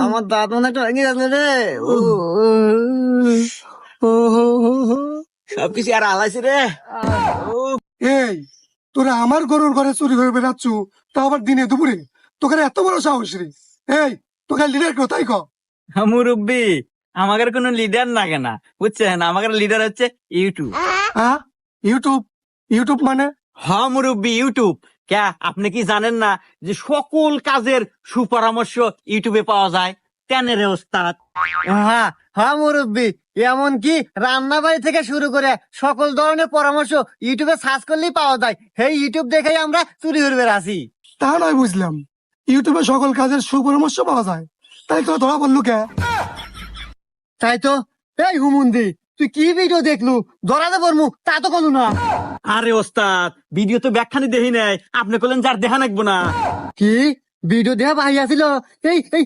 আমার দাঁত মনে একটা ভেঙে যাচ্ছে রে। সবকিছু আর আলাইছে রে। এই তোরা আমার গরুর ঘরে চুরি করে বেড়াচ্ছু, তা আবার দিনে দুপুরে? তোকে এত বড় সাহস রে? এই তোকে লিডার কোথায় ক? মুরব্বী, আমাদের কোনো লিডার লাগে না, বুঝছেন? আমাদের লিডার হচ্ছে ইউটিউব। হ্যাঁ, ইউটিউব? ইউটিউব মানে? হ্যাঁ মুরব্বী, ইউটিউব। ক্যা আপনি কি জানেন না যে সকল কাজের সুপরামর্শ ইউটিউবে পাওয়া যায়? কেন রে ওস্তাদ? হ্যাঁ হ্যাঁ মুরব্বী, এমনকি রান্না বাড়ি থেকে শুরু করে সকল ধরনের পরামর্শ ইউটিউবে সার্চ করলেই পাওয়া যায়। সেই ইউটিউব দেখেই আমরা চুরি করবে আসি। তা নয় বুঝলাম, ইউটিউবে সকল কাজের সুপরামর্শ পাওয়া যায়, তাই তোরা ধরা বললু কে? তাই তো। এই হুমুন্দি, তুই কি ভিডিও দেখলু? ধরাতে পারমু তা তো কোনো না। আরে ওস্তাদ, ভিডিও তো ব্যাখ্যানি দেখি নাই, আপনি বললেন যার দেখা নাকবো না। কি ভিডিও দেখা ভাই আসিল? এই এই